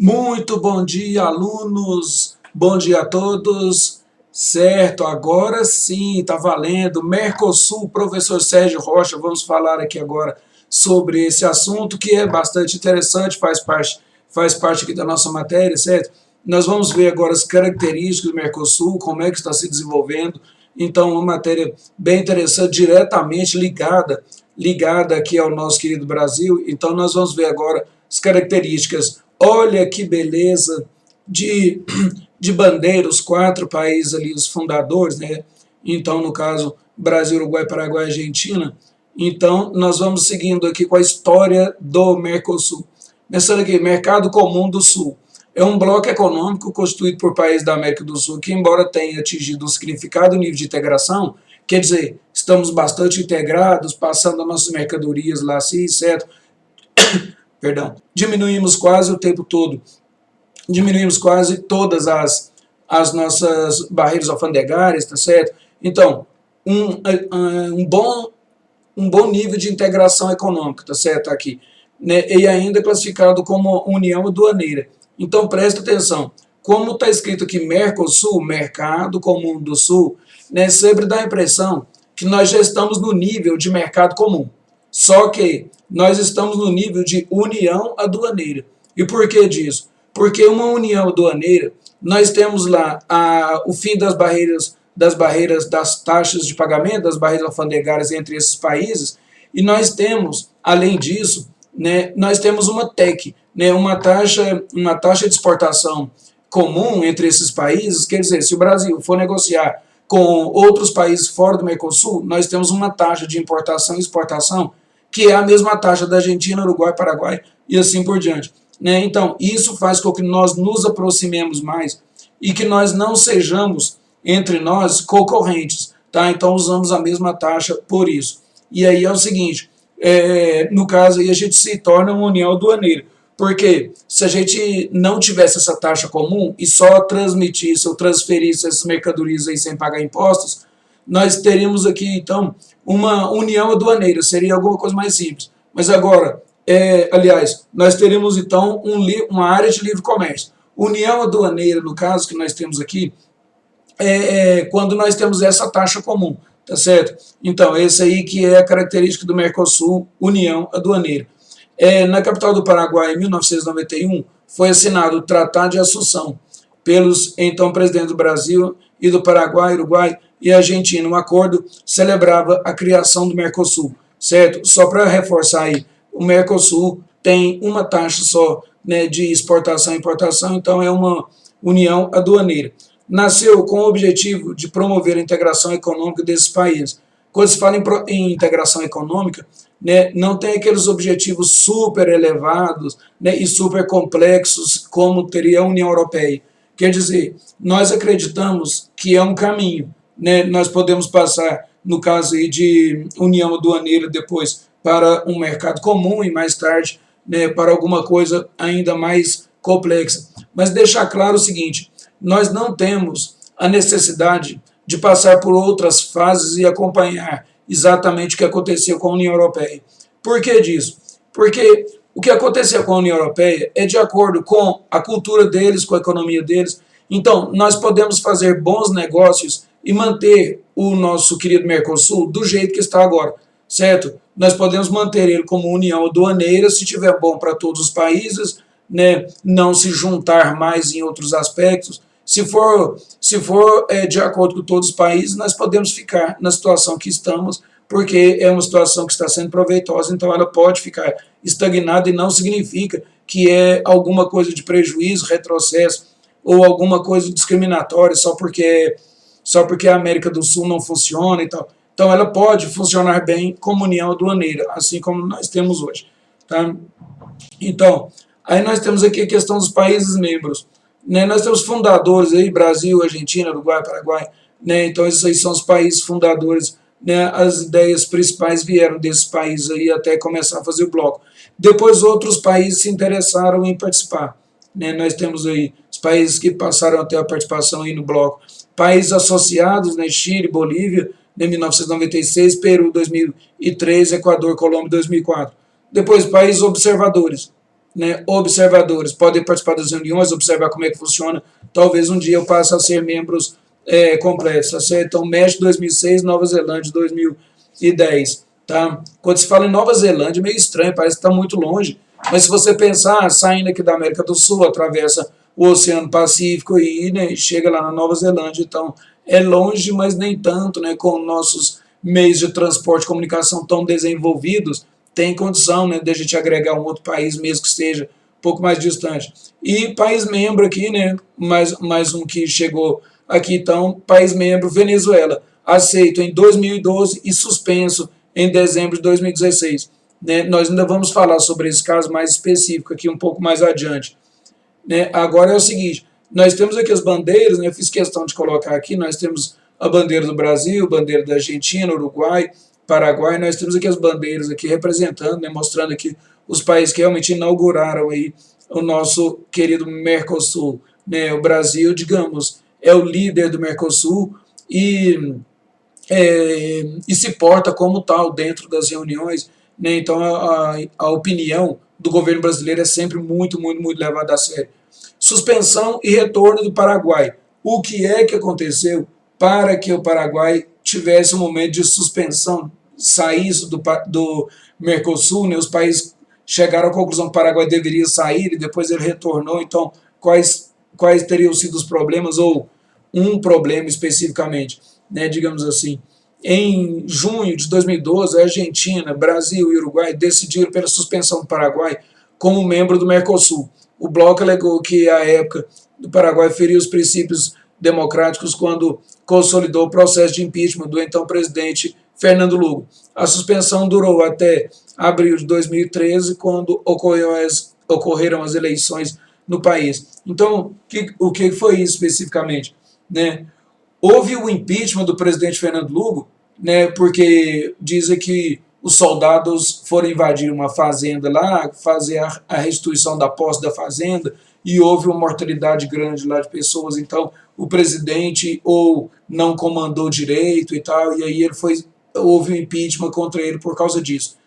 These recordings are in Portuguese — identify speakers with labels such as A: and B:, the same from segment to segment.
A: Muito bom dia, alunos. Bom dia a todos. Certo, agora sim, está valendo. Mercosul, professor Sérgio Rocha, vamos falar aqui agora sobre esse assunto que é bastante interessante, faz parte aqui da nossa matéria, certo? Nós vamos ver agora as características do Mercosul, como é que está se desenvolvendo. Então, uma matéria bem interessante, diretamente ligada aqui ao nosso querido Brasil. Então, nós vamos ver agora as características. Olha que beleza de, de bandeira, os 4 países ali, os fundadores, né? Então, no caso, Brasil, Uruguai, Paraguai e Argentina. Então, nós vamos seguindo aqui com a história do Mercosul. Começando aqui, Mercado Comum do Sul. É um bloco econômico constituído por países da América do Sul que, embora tenha atingido um significado nível de integração, quer dizer, estamos bastante integrados, passando as nossas mercadorias lá, assim, certo? Perdão. Diminuímos quase o tempo todo, diminuímos quase todas as nossas barreiras alfandegárias, tá certo? Então, um bom nível de integração econômica, tá certo? Aqui, né? E ainda classificado como União Aduaneira. Então, presta atenção, como está escrito aqui Mercosul, Mercado Comum do Sul, né, sempre dá a impressão que nós já estamos no nível de mercado comum. Só que nós estamos no nível de união aduaneira. E por que disso? Porque uma união aduaneira, nós temos lá o fim das taxas de pagamento, das barreiras alfandegárias entre esses países, e nós temos, além disso, né, nós temos uma TEC, né, uma taxa de exportação comum entre esses países. Quer dizer, se o Brasil for negociar com outros países fora do Mercosul, nós temos uma taxa de importação e exportação que é a mesma taxa da Argentina, Uruguai, Paraguai e assim por diante, né? Então, isso faz com que nós nos aproximemos mais e que nós não sejamos, entre nós, concorrentes, tá? Então, usamos a mesma taxa por isso. E aí é o seguinte, no caso aí a gente se torna uma união aduaneira, porque se a gente não tivesse essa taxa comum e só transmitisse ou transferisse essas mercadorias aí sem pagar impostos, nós teríamos aqui, então, uma união aduaneira, seria alguma coisa mais simples. Mas agora, aliás, nós teríamos, então, uma área de livre comércio. União aduaneira, no caso que nós temos aqui, quando nós temos essa taxa comum, tá certo? Então, esse aí que é a característica do Mercosul, união aduaneira. Na capital do Paraguai, em 1991, foi assinado o Tratado de Assunção pelos então presidentes do Brasil e do Paraguai, Uruguai e Argentina. Um acordo celebrava a criação do Mercosul, certo? Só para reforçar aí, o Mercosul tem uma taxa só, né, de exportação e importação, então é uma união aduaneira. Nasceu com o objetivo de promover a integração econômica desses países. Quando se fala em integração econômica, né, não tem aqueles objetivos super elevados, né, e super complexos como teria a União Europeia. Quer dizer, nós acreditamos que é um caminho, né, nós podemos passar, no caso aí de união aduaneira, depois para um mercado comum e mais tarde, né, para alguma coisa ainda mais complexa. Mas deixar claro o seguinte, nós não temos a necessidade de passar por outras fases e acompanhar exatamente o que aconteceu com a União Europeia. Por que disso? Porque o que aconteceu com a União Europeia é de acordo com a cultura deles, com a economia deles. Então, nós podemos fazer bons negócios e manter o nosso querido Mercosul do jeito que está agora, certo? Nós podemos manter ele como união aduaneira, se tiver bom para todos os países, né, não se juntar mais em outros aspectos. Se for de acordo com todos os países, nós podemos ficar na situação que estamos, porque é uma situação que está sendo proveitosa, então ela pode ficar estagnada e não significa que é alguma coisa de prejuízo, retrocesso ou alguma coisa discriminatória só porque a América do Sul não funciona e tal. Então ela pode funcionar bem como união aduaneira, assim como nós temos hoje, tá? Então, aí nós temos aqui a questão dos países membros, né? Nós temos fundadores aí, Brasil, Argentina, Uruguai, Paraguai, né? Então esses aí são os países fundadores, né? As ideias principais vieram desses países aí até começar a fazer o bloco. Depois outros países se interessaram em participar, né? Nós temos aí os países que passaram até a participação aí no bloco. Países associados, né? Chile, Bolívia, em 1996, Peru 2003, Equador, Colômbia 2004. Depois países observadores, né, observadores, podem participar das reuniões, observar como é que funciona. Talvez um dia eu passe a ser membros completos, tá certo? Então, México 2006, Nova Zelândia 2010, tá? Quando se fala em Nova Zelândia, é meio estranho, parece que está muito longe, mas se você pensar, saindo aqui da América do Sul, atravessa o Oceano Pacífico e, né, chega lá na Nova Zelândia, então é longe, mas nem tanto, né, com nossos meios de transporte e comunicação tão desenvolvidos, tem condição, né, de a gente agregar um outro país, mesmo que esteja um pouco mais distante. E país membro aqui, né, mais um que chegou aqui, então, país membro, Venezuela, aceito em 2012 e suspenso em dezembro de 2016. Né, nós ainda vamos falar sobre esse caso mais específico aqui um pouco mais adiante. Né, agora é o seguinte, nós temos aqui as bandeiras, né, eu fiz questão de colocar aqui, nós temos a bandeira do Brasil, bandeira da Argentina, Uruguai, Paraguai, nós temos aqui as bandeiras aqui representando, né, mostrando aqui os países que realmente inauguraram aí o nosso querido Mercosul. Né, o Brasil, digamos, é o líder do Mercosul e se porta como tal dentro das reuniões. Né, então a opinião do governo brasileiro é sempre muito, muito, muito levada a sério. Suspensão e retorno do Paraguai. O que é que aconteceu para que o Paraguai tivesse um momento de suspensão, saísse do Mercosul, né? Os países chegaram à conclusão que o Paraguai deveria sair e depois ele retornou. Então, quais teriam sido os problemas, ou um problema especificamente, né, digamos assim. Em junho de 2012, a Argentina, Brasil e Uruguai decidiram pela suspensão do Paraguai como membro do Mercosul. O bloco alegou que a época do Paraguai feriu os princípios democráticos quando consolidou o processo de impeachment do então presidente Fernando Lugo. A suspensão durou até abril de 2013, quando ocorreram as eleições no país. Então, o que foi isso especificamente? Né? Houve o impeachment do presidente Fernando Lugo, né, porque dizem que os soldados foram invadir uma fazenda lá, fazer a restituição da posse da fazenda, e houve uma mortalidade grande lá de pessoas, então o presidente ou não comandou direito e tal, e aí houve um impeachment contra ele por causa disso.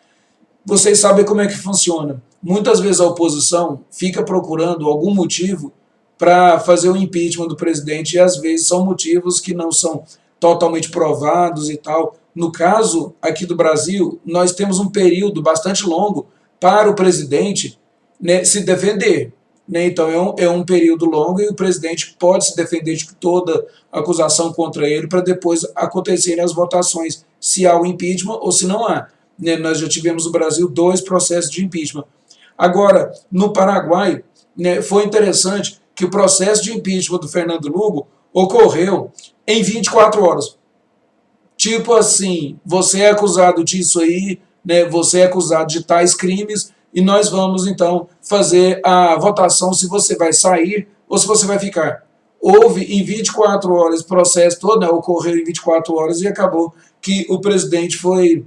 A: Vocês sabem como é que funciona. Muitas vezes a oposição fica procurando algum motivo para fazer o impeachment do presidente, e às vezes são motivos que não são totalmente provados e tal. No caso aqui do Brasil, nós temos um período bastante longo para o presidente, né, se defender. Né? Então é um período longo e o presidente pode se defender de toda acusação contra ele para depois acontecerem as votações, se há o impeachment ou se não há. Né? Nós já tivemos no Brasil 2 processos de impeachment. Agora, no Paraguai, né, foi interessante que o processo de impeachment do Fernando Lugo ocorreu em 24 horas. Tipo assim, você é acusado disso aí, né, você é acusado de tais crimes, e nós vamos, então, fazer a votação se você vai sair ou se você vai ficar. Houve em 24 horas, o processo todo, né, ocorreu em 24 horas e acabou que o presidente foi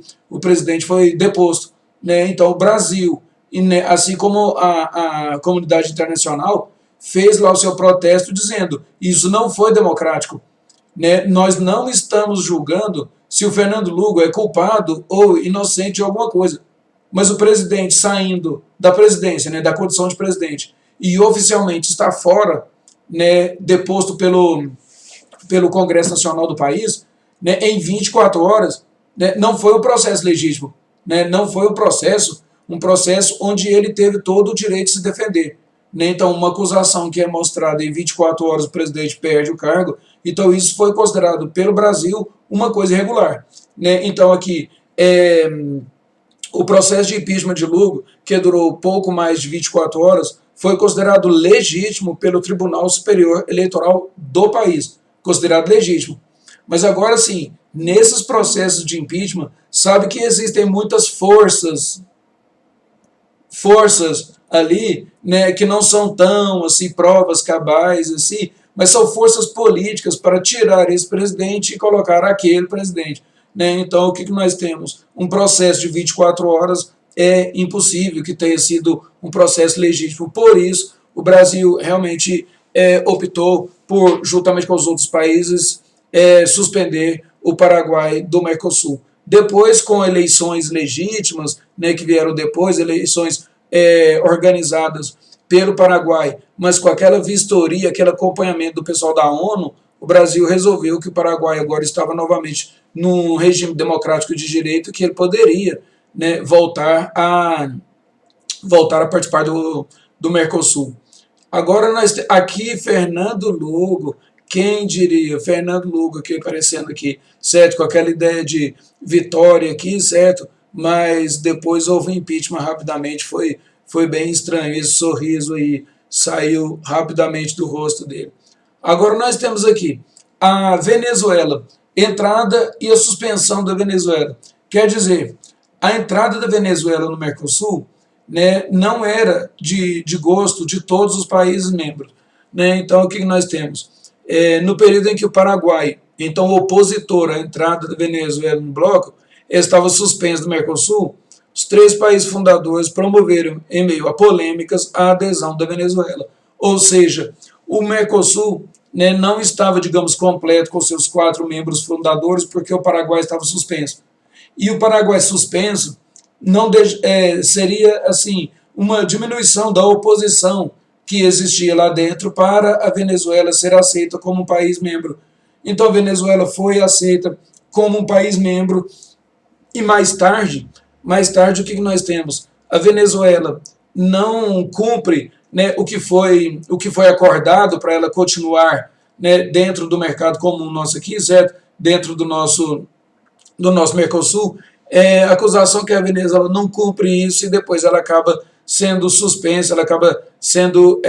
A: deposto. Né? Então, o Brasil, e, né, assim como a comunidade internacional, fez lá o seu protesto dizendo: isso não foi democrático. Né? Nós não estamos julgando se o Fernando Lugo é culpado ou inocente de alguma coisa. Mas o presidente saindo da presidência, né, da condição de presidente, e oficialmente está fora, né, deposto pelo Congresso Nacional do país, né, em 24 horas, né, não foi um processo legítimo. Né, não foi um processo onde ele teve todo o direito de se defender. Né, então, uma acusação que é mostrada em 24 horas, o presidente perde o cargo. Então, isso foi considerado pelo Brasil uma coisa irregular. Né, então, aqui, o processo de impeachment de Lugo, que durou pouco mais de 24 horas, foi considerado legítimo pelo Tribunal Superior Eleitoral do país. Considerado legítimo. Mas agora sim, nesses processos de impeachment, sabe que existem muitas forças ali, né, que não são tão assim provas cabais assim, mas são forças políticas para tirar esse presidente e colocar aquele presidente. Né? Então, o que nós temos? Um processo de 24 horas é impossível que tenha sido um processo legítimo. Por isso, o Brasil realmente optou por, juntamente com os outros países, suspender o Paraguai do Mercosul. Depois, com eleições legítimas, né, que vieram depois, eleições organizadas pelo Paraguai, mas com aquela vistoria, aquele acompanhamento do pessoal da ONU, o Brasil resolveu que o Paraguai agora estava novamente num regime democrático de direito, que ele poderia, né, voltar a participar do Mercosul. Agora nós aqui, Fernando Lugo, quem diria, Fernando Lugo aqui aparecendo aqui, certo, com aquela ideia de vitória aqui, certo, mas depois houve impeachment rapidamente, foi bem estranho, esse sorriso aí saiu rapidamente do rosto dele. Agora nós temos aqui a Venezuela, entrada e a suspensão da Venezuela. Quer dizer, a entrada da Venezuela no Mercosul, né, não era de gosto de todos os países membros. Né? Então, o que nós temos? No período em que o Paraguai, então opositor à entrada da Venezuela no bloco, estava suspenso do Mercosul, os 3 países fundadores promoveram, em meio a polêmicas, a adesão da Venezuela. Ou seja, o Mercosul, né, não estava, digamos, completo com seus 4 membros fundadores, porque o Paraguai estava suspenso. E o Paraguai suspenso não seria assim uma diminuição da oposição que existia lá dentro para a Venezuela ser aceita como um país membro. Então a Venezuela foi aceita como um país membro e mais tarde o que nós temos? A Venezuela não cumpre, né, o que foi acordado para ela continuar, né, dentro do mercado comum nosso aqui, certo? Dentro do nosso Mercosul, a acusação que a Venezuela não cumpre isso e depois ela acaba sendo suspensa, ela acaba sendo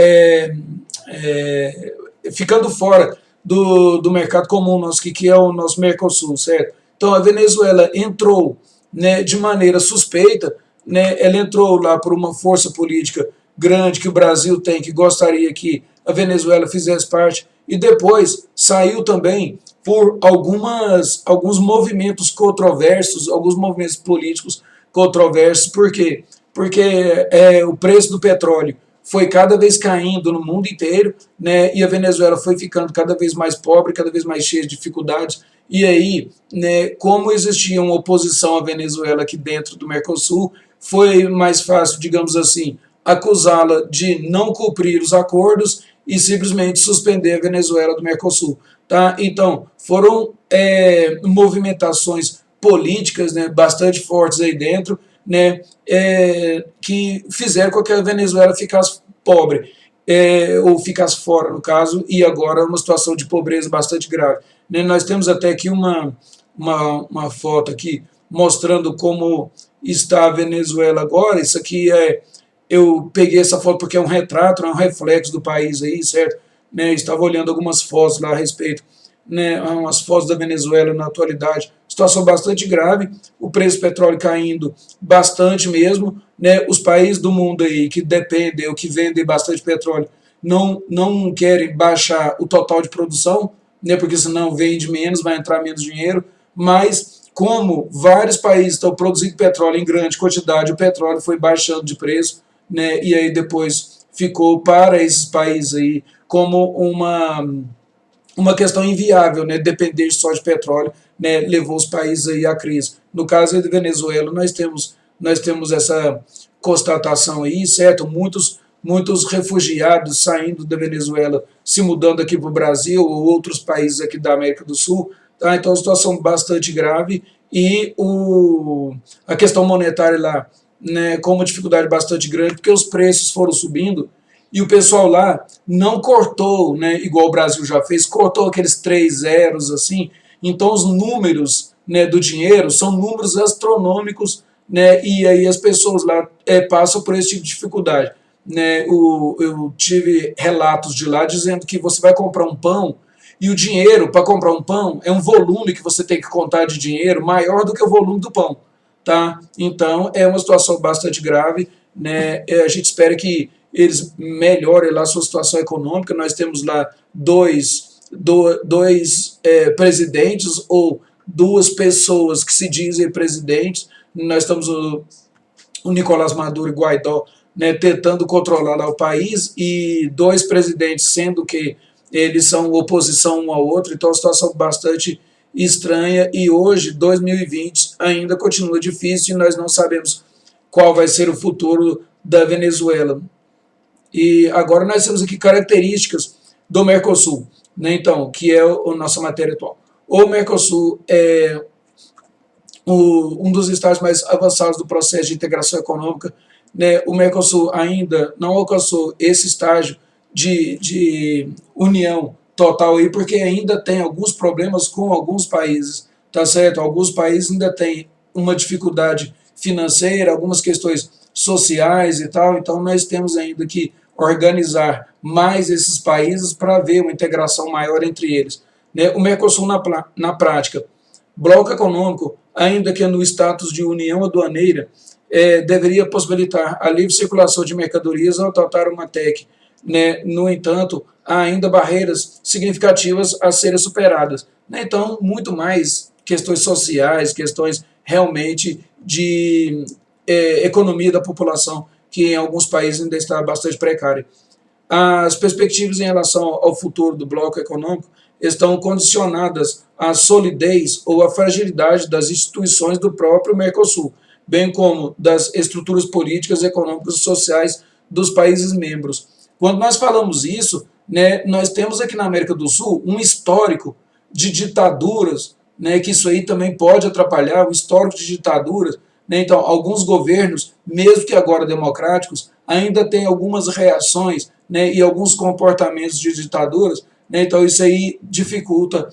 A: ficando fora do mercado comum nosso, que é o nosso Mercosul, certo? Então a Venezuela entrou, né, de maneira suspeita, né, ela entrou lá por uma força política grande que o Brasil tem, que gostaria que a Venezuela fizesse parte, e depois saiu também por alguns movimentos controversos, alguns movimentos políticos controversos. Por quê? Porque o preço do petróleo foi cada vez caindo no mundo inteiro, né, e a Venezuela foi ficando cada vez mais pobre, cada vez mais cheia de dificuldades. E aí, né, como existia uma oposição à Venezuela aqui dentro do Mercosul, foi mais fácil, digamos assim, acusá-la de não cumprir os acordos e simplesmente suspender a Venezuela do Mercosul. Tá? Então, foram movimentações políticas, né, bastante fortes aí dentro, né, que fizeram com que a Venezuela ficasse pobre, ou ficasse fora, no caso, e agora uma situação de pobreza bastante grave. Né? Nós temos até aqui uma foto aqui mostrando como está a Venezuela agora. Isso aqui eu peguei essa foto porque é um retrato, é um reflexo do país aí, certo? Né, estava olhando algumas fotos lá a respeito, né, umas fotos da Venezuela na atualidade, situação bastante grave, o preço do petróleo caindo bastante mesmo, né, os países do mundo aí que dependem ou que vendem bastante petróleo não querem baixar o total de produção, né, porque senão vende menos, vai entrar menos dinheiro, mas como vários países estão produzindo petróleo em grande quantidade, o petróleo foi baixando de preço, né, e aí depois ficou para esses países aí como uma questão inviável, né, depender só de petróleo, né, levou os países aí à crise. No caso da Venezuela, nós temos essa constatação aí, certo? Muitos refugiados saindo da Venezuela, se mudando aqui para o Brasil ou outros países aqui da América do Sul. Tá? Então, a situação bastante grave e a questão monetária lá, né, com uma dificuldade bastante grande, porque os preços foram subindo e o pessoal lá não cortou, né, igual o Brasil já fez, cortou aqueles 3 zeros assim. Então os números, né, do dinheiro são números astronômicos, né, e aí as pessoas lá passam por esse tipo de dificuldade. Né. Eu tive relatos de lá dizendo que você vai comprar um pão e o dinheiro para comprar um pão é um volume que você tem que contar de dinheiro maior do que o volume do pão. Tá? Então é uma situação bastante grave, né? A gente espera que eles melhorem lá a sua situação econômica. Nós temos lá dois presidentes ou 2 pessoas que se dizem presidentes. Nós temos o Nicolás Maduro e Guaidó, né, tentando controlar lá o país, e 2 presidentes, sendo que eles são oposição um ao outro. Então, é uma situação bastante estranha, e hoje, 2020, ainda continua difícil e nós não sabemos qual vai ser o futuro da Venezuela. E agora nós temos aqui características do Mercosul, né, então, que é a nossa matéria atual. O Mercosul é um dos estágios mais avançados do processo de integração econômica, né? O Mercosul ainda não alcançou esse estágio de união total aí, porque ainda tem alguns problemas com alguns países, tá certo? Alguns países ainda têm uma dificuldade financeira, algumas questões sociais e tal, então nós temos ainda que organizar mais esses países para ver uma integração maior entre eles, né? O Mercosul, na prática, bloco econômico, ainda que no status de união aduaneira, deveria possibilitar a livre circulação de mercadorias ao adotar uma TEC, né? No entanto, há ainda barreiras significativas a serem superadas, né? Então, muito mais questões sociais, questões realmente de economia da população, que em alguns países ainda está bastante precária. As perspectivas em relação ao futuro do bloco econômico estão condicionadas à solidez ou à fragilidade das instituições do próprio Mercosul, bem como das estruturas políticas, econômicas e sociais dos países membros. Quando nós falamos isso, né, nós temos aqui na América do Sul um histórico de ditaduras, né, que isso aí também pode atrapalhar, o histórico de ditaduras, né, então alguns governos, mesmo que agora democráticos, ainda têm algumas reações, né, e alguns comportamentos de ditaduras, né, então isso aí dificulta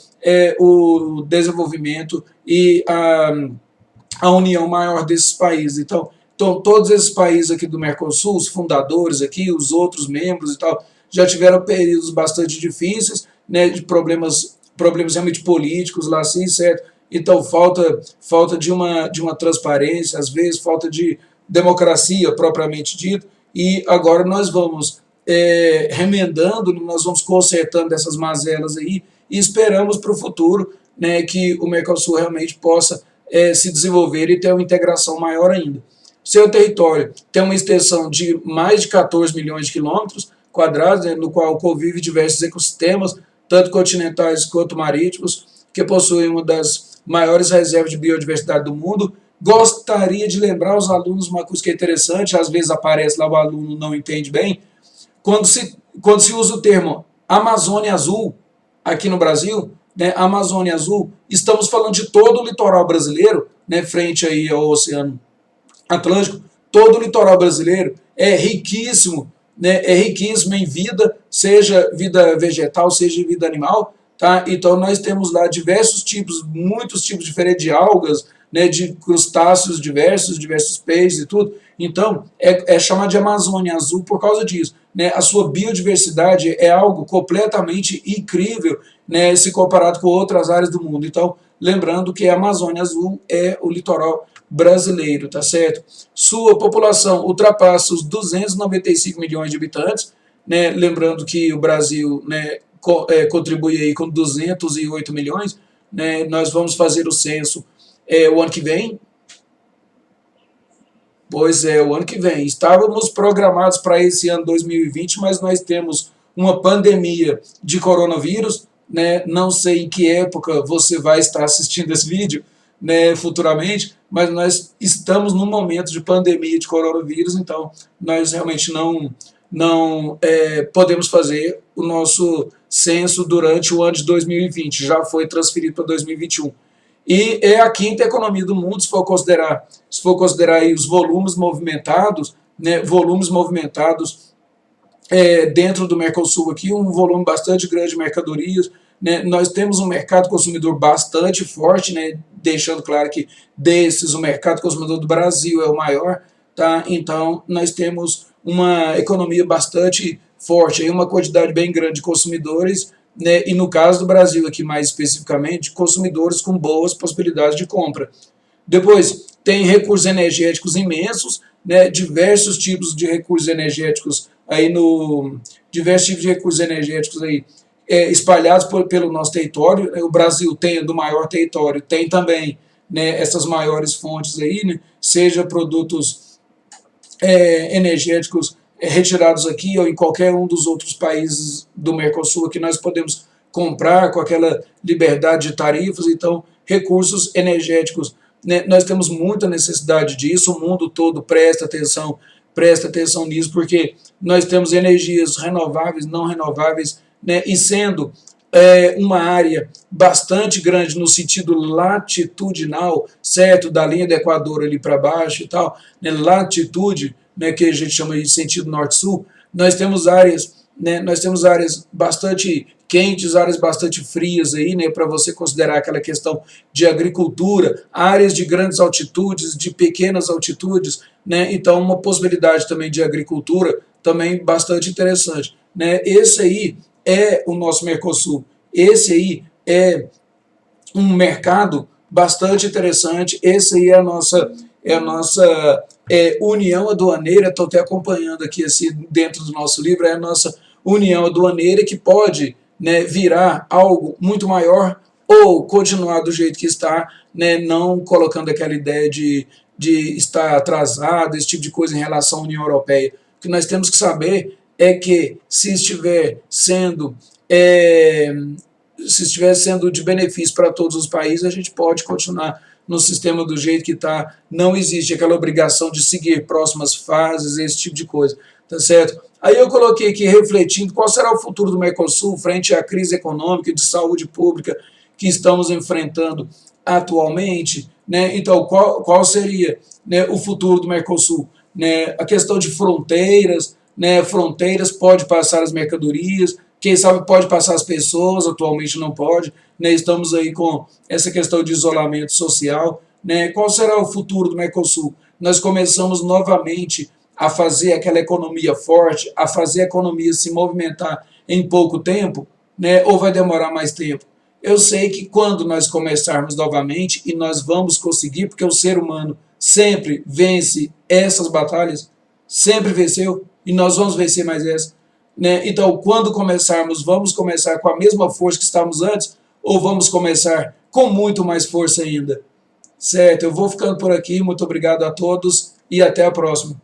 A: o desenvolvimento e a união maior desses países. Então, todos esses países aqui do Mercosul, os fundadores aqui, os outros membros e tal, já tiveram períodos bastante difíceis, né, de problemas realmente políticos lá assim, certo? Então, falta de uma transparência, às vezes falta de democracia propriamente dita, e agora nós vamos remendando, nós vamos consertando essas mazelas aí e esperamos para o futuro, né, que o Mercosul realmente possa se desenvolver e ter uma integração maior ainda. Seu território tem uma extensão de mais de 14 milhões de quilômetros quadrados, né, no qual convive diversos ecossistemas, tanto continentais quanto marítimos, que possuem uma das maiores reservas de biodiversidade do mundo. Gostaria de lembrar aos alunos uma coisa que é interessante, às vezes aparece lá, o aluno não entende bem, quando se usa o termo Amazônia Azul aqui no Brasil, né, Amazônia Azul, estamos falando de todo o litoral brasileiro, né, frente aí ao Oceano Atlântico, todo o litoral brasileiro é riquíssimo, né, é riquíssimo em vida, seja vida vegetal, seja vida animal, tá? Então nós temos lá diversos tipos, muitos tipos diferentes de algas, né, de crustáceos diversos peixes e tudo. Então é chamado de Amazônia Azul por causa disso, né? A sua biodiversidade é algo completamente incrível, né, se comparado com outras áreas do mundo. Então, lembrando que a Amazônia Azul é o litoral brasileiro, tá certo? Sua população ultrapassa os 295 milhões de habitantes, né? Lembrando que o Brasil, né, contribui aí com 208 milhões, né? Nós vamos fazer o censo o ano que vem. Pois é, o ano que vem. Estávamos programados para esse ano 2020, mas nós temos uma pandemia de coronavírus, né? Não sei em que época você vai estar assistindo esse vídeo, né, futuramente, mas nós estamos num momento de pandemia de coronavírus, então nós realmente não podemos fazer o nosso censo durante o ano de 2020, já foi transferido para 2021. E é a quinta economia do mundo, se for considerar aí os volumes movimentados, né, dentro do Mercosul aqui, um volume bastante grande de mercadorias, né, nós temos um mercado consumidor bastante forte, né, deixando claro que desses o mercado consumidor do Brasil é o maior, tá? Então nós temos uma economia bastante forte, aí uma quantidade bem grande de consumidores, né, e no caso do Brasil aqui mais especificamente, consumidores com boas possibilidades de compra. Depois, tem recursos energéticos imensos, né, diversos tipos de recursos energéticos aí espalhados pelo nosso território. O Brasil tem do maior território, tem também, né, essas maiores fontes aí, né, seja produtos energéticos retirados aqui ou em qualquer um dos outros países do Mercosul que nós podemos comprar com aquela liberdade de tarifas. Então, recursos energéticos, né, nós temos muita necessidade disso, o mundo todo presta atenção presta atenção nisso, porque nós temos energias renováveis, não renováveis, né, e sendo uma área bastante grande no sentido latitudinal, certo, da linha do Equador ali para baixo e tal, né, latitude, né, que a gente chama de sentido norte-sul, nós temos áreas, né, bastante quentes, áreas bastante frias aí, né, para você considerar aquela questão de agricultura, áreas de grandes altitudes, de pequenas altitudes, né, então uma possibilidade também de agricultura também bastante interessante, né. Esse aí é o nosso Mercosul, esse aí é um mercado bastante interessante, esse aí é a nossa união aduaneira, estou até acompanhando aqui assim, dentro do nosso livro, é a nossa união aduaneira que pode, né, virar algo muito maior ou continuar do jeito que está, né, não colocando aquela ideia de estar atrasado, esse tipo de coisa em relação à União Europeia. O que nós temos que saber é que se estiver sendo de benefício para todos os países, a gente pode continuar no sistema do jeito que está, não existe aquela obrigação de seguir próximas fases, esse tipo de coisa, tá certo? Aí eu coloquei aqui refletindo qual será o futuro do Mercosul frente à crise econômica e de saúde pública que estamos enfrentando atualmente, né? Então, qual seria, né, o futuro do Mercosul? Né? A questão de fronteiras, né? Fronteiras pode passar as mercadorias, quem sabe pode passar as pessoas, atualmente não pode, né? Estamos aí com essa questão de isolamento social, né? Qual será o futuro do Mercosul? Nós começamos novamente a fazer aquela economia forte, a fazer a economia se movimentar em pouco tempo, né? Ou vai demorar mais tempo? Eu sei que quando nós começarmos novamente, e nós vamos conseguir, porque o ser humano sempre vence essas batalhas, sempre venceu, e nós vamos vencer mais essa, né? Então, quando começarmos, vamos começar com a mesma força que estávamos antes, ou vamos começar com muito mais força ainda? Certo, eu vou ficando por aqui, muito obrigado a todos e até a próxima.